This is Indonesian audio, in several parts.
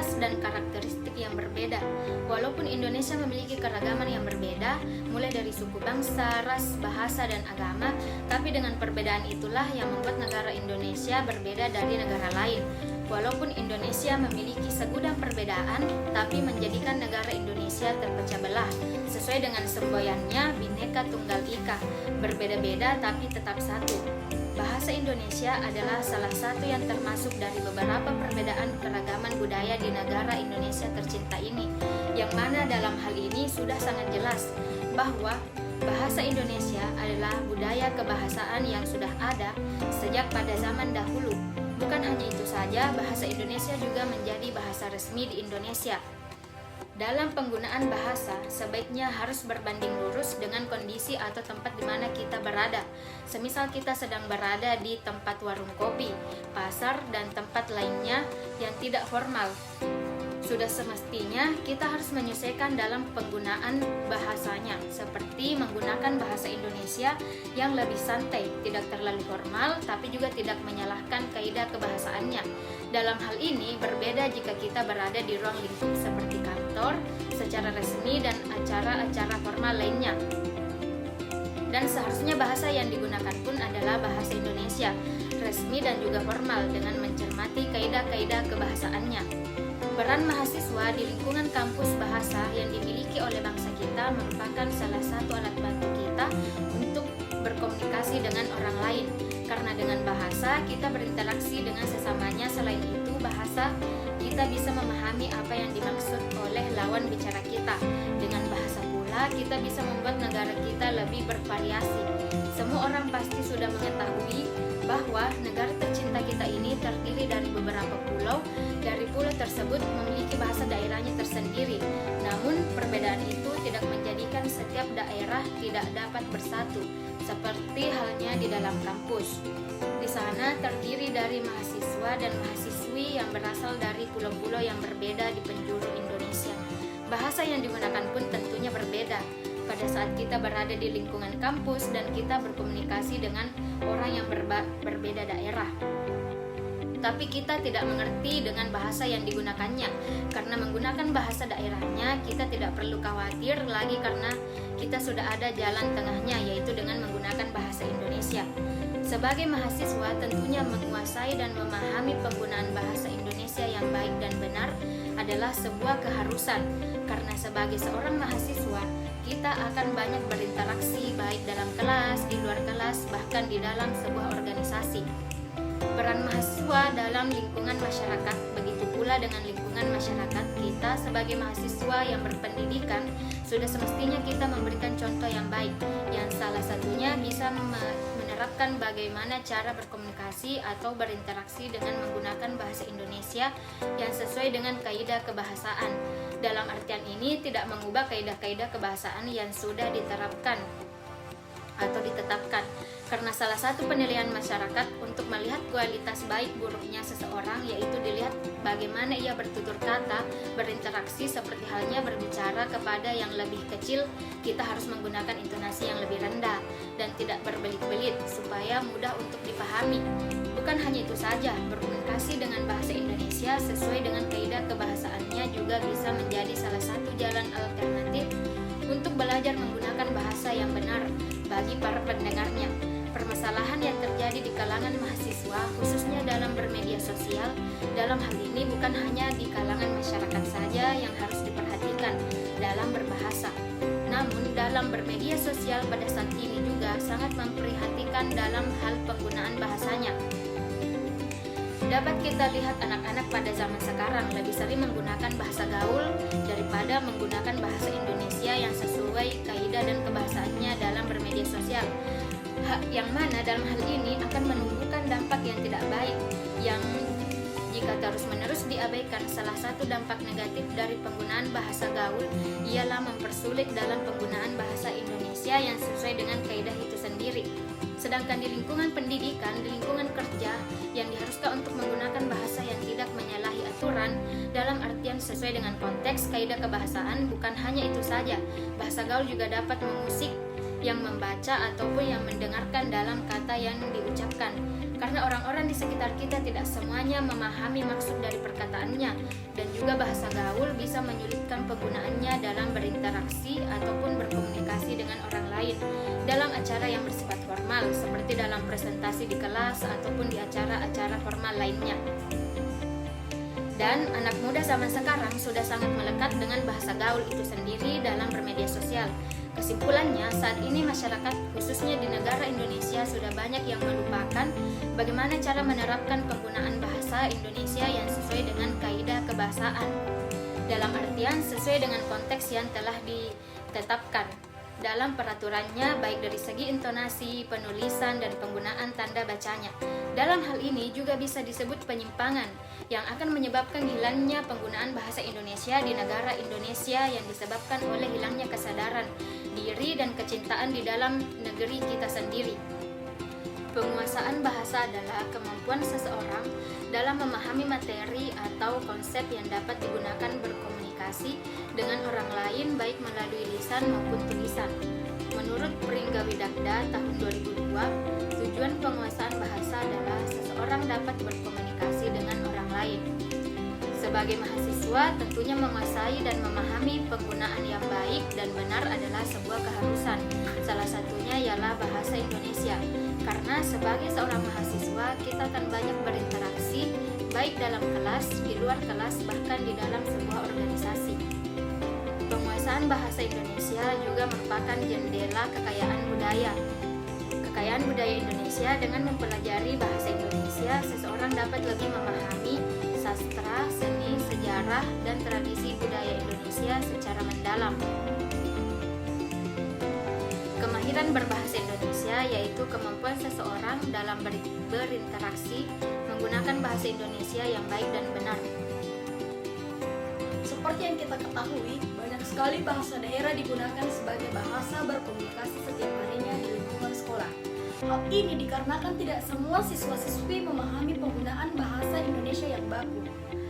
khas dan karakteristik yang berbeda. Walaupun Indonesia memiliki keragaman yang berbeda, mulai dari suku bangsa, ras, bahasa, dan agama, tapi dengan perbedaan itulah yang membuat negara Indonesia berbeda dari negara lain. Walaupun Indonesia memiliki segudang perbedaan, tapi menjadikan negara Indonesia terpecah belah. Sesuai dengan semboyannya, Bhinneka Tunggal Ika, berbeda-beda tapi tetap satu. Bahasa Indonesia adalah salah satu yang termasuk dari beberapa perbedaan keragaman budaya di negara Indonesia tercinta ini, yang mana dalam hal ini sudah sangat jelas bahwa bahasa Indonesia adalah budaya kebahasaan yang sudah ada sejak pada zaman dahulu. Bukan hanya itu saja, bahasa Indonesia juga menjadi bahasa resmi di Indonesia. Dalam penggunaan bahasa, sebaiknya harus berbanding lurus dengan kondisi atau tempat di mana kita berada. Semisal kita sedang berada di tempat warung kopi, pasar, dan tempat lainnya yang tidak formal. Sudah semestinya kita harus menyesuaikan dalam penggunaan bahasanya, seperti menggunakan bahasa Indonesia yang lebih santai, tidak terlalu formal, tapi juga tidak menyalahkan kaidah kebahasaannya. Dalam hal ini berbeda jika kita berada di ruang lingkup seperti kantor, secara resmi, dan acara-acara formal lainnya. Dan seharusnya bahasa yang digunakan pun adalah bahasa Indonesia, resmi dan juga formal, dengan mencermati kaidah-kaidah kebahasaannya. Peran mahasiswa di lingkungan kampus bahasa yang dimiliki oleh bangsa kita merupakan salah satu alat bantu kita untuk berkomunikasi dengan orang lain. Karena dengan bahasa kita berinteraksi dengan sesamanya. Selain itu, bahasa kita bisa memahami apa yang dimaksud oleh lawan bicara kita. Dengan bahasa pula kita bisa membuat negara kita lebih bervariasi. Semua orang pasti sudah mengetahui bahwa negara tercinta kita ini terdiri dari beberapa pulau. Dari pulau tersebut memiliki bahasa daerahnya tersendiri. Namun perbedaan itu tidak menjadikan setiap daerah tidak dapat bersatu, seperti halnya di dalam kampus. Di sana terdiri dari mahasiswa dan mahasiswi yang berasal dari pulau-pulau yang berbeda di penjuru Indonesia. Bahasa yang digunakan pun tentunya berbeda pada saat kita berada di lingkungan kampus dan kita berkomunikasi dengan orang yang berbeda daerah. Tapi kita tidak mengerti dengan bahasa yang digunakannya. Karena menggunakan bahasa daerahnya, kita tidak perlu khawatir lagi karena kita sudah ada jalan tengahnya, yaitu dengan menggunakan bahasa Indonesia. Sebagai mahasiswa, tentunya menguasai dan memahami penggunaan bahasa Indonesia yang baik dan benar adalah sebuah keharusan. Karena sebagai seorang mahasiswa, kita akan banyak berinteraksi baik dalam kelas, di luar kelas, bahkan di dalam sebuah organisasi. Peran mahasiswa dalam lingkungan masyarakat, begitu pula dengan lingkungan masyarakat kita sebagai mahasiswa yang berpendidikan, sudah semestinya kita memberikan contoh yang baik, yang salah satunya bisa menerapkan bagaimana cara berkomunikasi atau berinteraksi dengan menggunakan bahasa Indonesia yang sesuai dengan kaidah kebahasaan. Dalam artian ini tidak mengubah kaidah-kaidah kebahasaan yang sudah diterapkan atau ditetapkan. Karena salah satu penilaian masyarakat untuk melihat kualitas baik buruknya seseorang yaitu dilihat bagaimana ia bertutur kata, berinteraksi, seperti halnya berbicara kepada yang lebih kecil, kita harus menggunakan intonasi yang lebih rendah dan tidak berbelit-belit supaya mudah untuk dipahami. Bukan hanya itu saja, berkomunikasi dengan bahasa Indonesia sesuai dengan kaidah kebahasaannya juga bisa menjadi salah satu jalan alternatif untuk belajar menggunakan bahasa yang benar bagi para pendengarnya. Permasalahan yang terjadi di kalangan mahasiswa, khususnya dalam bermedia sosial, dalam hal ini bukan hanya di kalangan masyarakat saja yang harus diperhatikan dalam berbahasa. Namun dalam bermedia sosial pada saat ini juga sangat memprihatinkan dalam hal penggunaan bahasanya. Dapat kita lihat anak-anak pada zaman sekarang lebih sering menggunakan bahasa gaul daripada menggunakan bahasa Indonesia yang sesuai kaidah dan kebahasaannya dalam bermedia sosial. Yang mana dalam hal ini akan menimbulkan dampak yang tidak baik, yang jika terus-menerus diabaikan. Salah satu dampak negatif dari penggunaan bahasa gaul ialah mempersulit dalam penggunaan bahasa Indonesia yang sesuai dengan kaidah itu sendiri. Sedangkan di lingkungan pendidikan, di lingkungan kerja, yang diharuskan untuk menggunakan bahasa yang tidak menyalahi aturan dalam artian sesuai dengan konteks kaidah kebahasaan. Bukan hanya itu saja, bahasa gaul juga dapat mengusik yang membaca ataupun yang mendengarkan dalam kata yang diucapkan. karena orang-orang di sekitar kita tidak semuanya memahami maksud dari perkataannya, dan juga bahasa gaul bisa menyulitkan penggunaannya dalam berinteraksi ataupun berkomunikasi dengan orang lain dalam acara yang bersifat formal, seperti dalam presentasi di kelas ataupun di acara-acara formal lainnya. Dan anak muda zaman sekarang sudah sangat melekat dengan bahasa gaul itu sendiri dalam bermedia sosial. Kesimpulannya, saat ini masyarakat khususnya di negara Indonesia sudah banyak yang melupakan bagaimana cara menerapkan penggunaan bahasa Indonesia yang sesuai dengan kaidah kebahasaan. Dalam artian sesuai dengan konteks yang telah ditetapkan dalam peraturannya, baik dari segi intonasi, penulisan, dan penggunaan tanda bacanya. Dalam hal ini juga bisa disebut penyimpangan yang akan menyebabkan hilangnya penggunaan bahasa Indonesia di negara Indonesia yang disebabkan oleh hilangnya kesadaran diri dan kecintaan di dalam negeri kita sendiri. Penguasaan bahasa adalah kemampuan seseorang dalam memahami materi atau konsep yang dapat digunakan berkomunikasi dengan orang lain baik melalui lisan maupun tulisan. Menurut Pringgawidagda tahun 2002, tujuan penguasaan bahasa adalah seseorang dapat berkomunikasi dengan orang lain. Sebagai mahasiswa, tentunya menguasai dan memahami penggunaan yang baik dan benar adalah sebuah keharusan. Salah satunya ialah bahasa Indonesia. Karena sebagai seorang mahasiswa, kita akan banyak berinteraksi, baik dalam kelas, di luar kelas, bahkan di dalam sebuah organisasi. Penguasaan bahasa Indonesia juga merupakan jendela kekayaan budaya. Kekayaan budaya Indonesia dengan mempelajari bahasa Indonesia, seseorang dapat lebih memahami sastra, seni, sejarah, dan tradisi budaya Indonesia secara mendalam. Kemahiran berbahasa Indonesia yaitu kemampuan seseorang dalam berinteraksi menggunakan bahasa Indonesia yang baik dan benar. Seperti yang kita ketahui, banyak sekali bahasa daerah digunakan sebagai bahasa berkomunikasi setiap harinya di lingkungan sekolah. Hal ini dikarenakan tidak semua siswa-siswi memahami penggunaan bahasa Indonesia yang baku.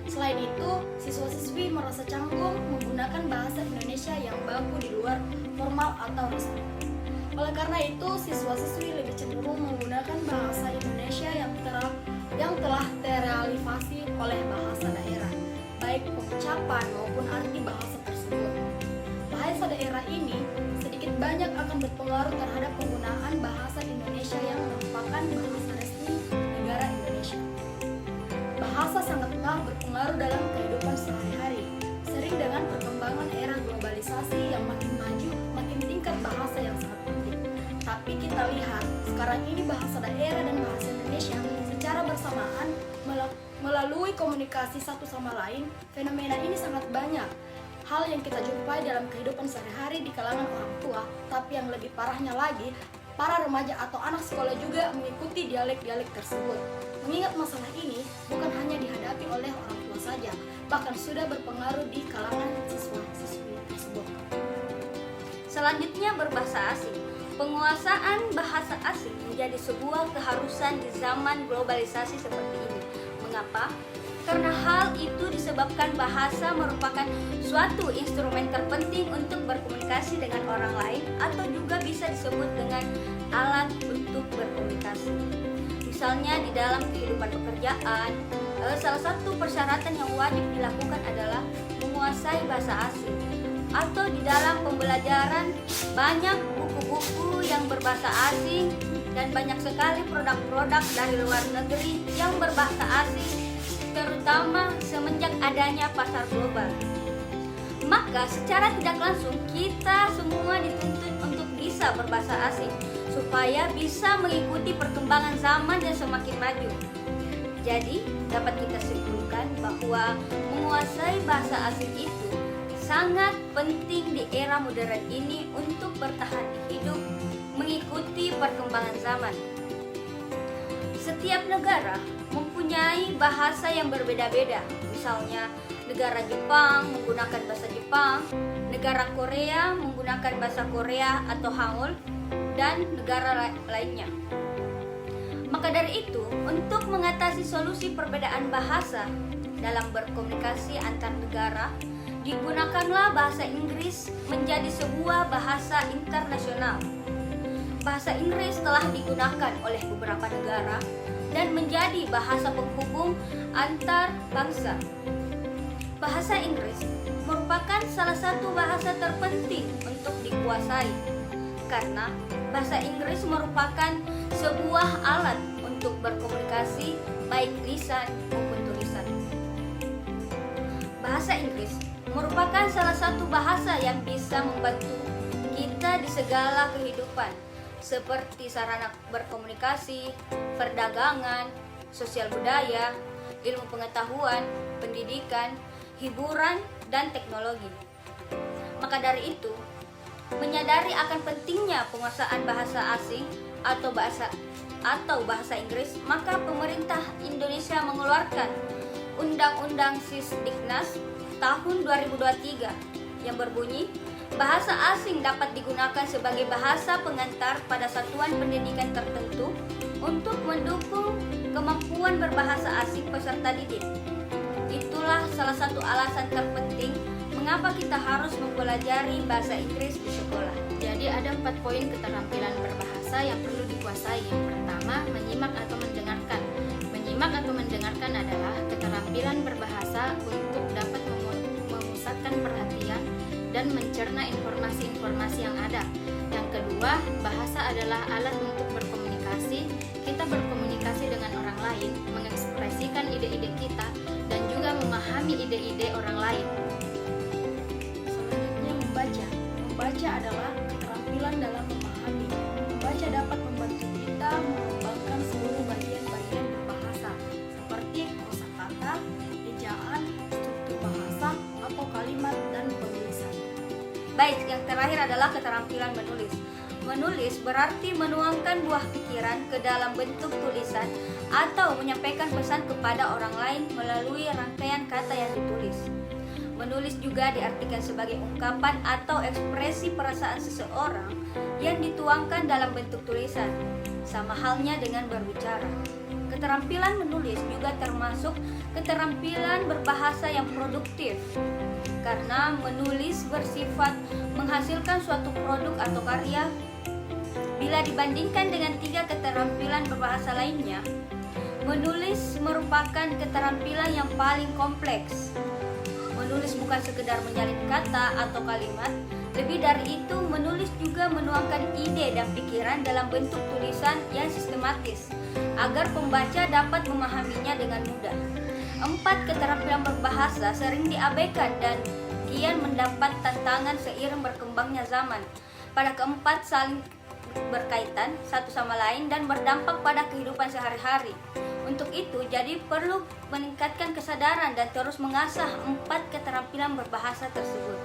Selain itu, siswa-siswi merasa canggung menggunakan bahasa Indonesia yang baku di luar formal atau resmi. Oleh karena itu, siswa-siswi lebih cenderung menggunakan bahasa Indonesia yang telah terrealisasi oleh bahasa daerah, baik pengucapan maupun arti bahasa tersebut. Bahasa daerah ini sedikit banyak akan berpengaruh terhadap penggunaan bahasa Indonesia yang merupakan bahasa resmi negara Indonesia. Bahasa sangatlah berpengaruh dalam kehidupan sehari-hari. Sering dengan perkembangan era globalisasi yang makin maju, makin tingkat bahasa yang sangat penting. Tapi kita lihat, sekarang ini bahasa daerah dan bahasa Indonesia secara bersamaan melalui komunikasi satu sama lain. Fenomena ini sangat banyak. Hal yang kita jumpai dalam kehidupan sehari-hari di kalangan orang tua, tapi yang lebih parahnya lagi, para remaja atau anak sekolah juga mengikuti dialek-dialek tersebut. Mengingat masalah ini bukan hanya dihadapi oleh orang tua saja, bahkan sudah berpengaruh di kalangan siswa-siswi tersebut. Selanjutnya, berbahasa asing. Penguasaan bahasa asing menjadi sebuah keharusan di zaman globalisasi seperti ini. Mengapa? Karena hal itu disebabkan bahasa merupakan suatu instrumen terpenting untuk berkomunikasi dengan orang lain, atau juga bisa disebut dengan alat untuk berkomunikasi. Misalnya di dalam kehidupan pekerjaan, salah satu persyaratan yang wajib dilakukan adalah menguasai bahasa asing. Atau di dalam pembelajaran, banyak buku-buku yang berbahasa asing dan banyak sekali produk-produk dari luar negeri yang berbahasa asing, terutama semenjak adanya pasar global. Maka secara tidak langsung kita semua dituntut untuk bisa berbahasa asing supaya bisa mengikuti perkembangan zaman yang semakin maju. Jadi dapat kita simpulkan bahwa menguasai bahasa asing itu sangat penting di era modern ini untuk bertahan hidup mengikuti perkembangan zaman. Setiap negara mempunyai bahasa yang berbeda-beda. Misalnya, negara Jepang menggunakan bahasa Jepang, negara Korea menggunakan bahasa Korea atau Hangul, dan negara lainnya. Maka dari itu, untuk mengatasi solusi perbedaan bahasa dalam berkomunikasi antar negara, digunakanlah bahasa Inggris menjadi sebuah bahasa internasional. Bahasa Inggris telah digunakan oleh beberapa negara, dan menjadi bahasa penghubung antar bangsa. Bahasa Inggris merupakan salah satu bahasa terpenting untuk dikuasai karena bahasa Inggris merupakan sebuah alat untuk berkomunikasi baik lisan maupun tulisan. Bahasa Inggris merupakan salah satu bahasa yang bisa membantu kita di segala kehidupan seperti sarana berkomunikasi, perdagangan, sosial budaya, ilmu pengetahuan, pendidikan, hiburan, dan teknologi. Maka dari itu, menyadari akan pentingnya penguasaan bahasa asing atau bahasa Inggris, maka pemerintah Indonesia mengeluarkan Undang-Undang Sisdiknas tahun 2023 yang berbunyi, bahasa asing dapat digunakan sebagai bahasa pengantar pada satuan pendidikan tertentu untuk mendukung kemampuan berbahasa asing peserta didik. Itulah salah satu alasan terpenting mengapa kita harus mempelajari bahasa Inggris di sekolah. Jadi ada 4 poin keterampilan berbahasa yang perlu dikuasai. Yang pertama, menyimak atau mendengarkan. Menyimak atau mendengarkan adalah keterampilan berbahasa untuk dapat memusatkan perhatian dan mencerna informasi-informasi yang ada. Yang kedua, bahasa adalah alat untuk berkomunikasi. Kita berkomunikasi dengan orang lain, mengekspresikan ide-ide kita, dan juga memahami ide-ide orang lain. Selanjutnya membaca. Membaca adalah keterampilan dalam memahami. Membaca dapat membantu kita mengembangkan seluruh bagian-bagian berbahasa seperti kosakata, ejaan, struktur bahasa, atau kalimat dan penulisan. Baik, yang terakhir adalah keterampilan menulis. Menulis berarti menuangkan buah pikiran ke dalam bentuk tulisan atau menyampaikan pesan kepada orang lain melalui rangkaian kata yang ditulis. Menulis juga diartikan sebagai ungkapan atau ekspresi perasaan seseorang yang dituangkan dalam bentuk tulisan, sama halnya dengan berbicara. Keterampilan menulis juga termasuk keterampilan berbahasa yang produktif, karena menulis bersifat menghasilkan suatu produk atau karya. Bila dibandingkan dengan 3 keterampilan berbahasa lainnya, menulis merupakan keterampilan yang paling kompleks. Menulis bukan sekedar menyalin kata atau kalimat, lebih dari itu menulis juga menuangkan ide dan pikiran dalam bentuk tulisan yang sistematis, agar pembaca dapat memahaminya dengan mudah. 4 keterampilan berbahasa sering diabaikan dan kian mendapat tantangan seiring berkembangnya zaman. Pada keempat saling berkaitan satu sama lain dan berdampak pada kehidupan sehari-hari. Untuk itu, jadi perlu meningkatkan kesadaran dan terus mengasah 4 keterampilan berbahasa tersebut.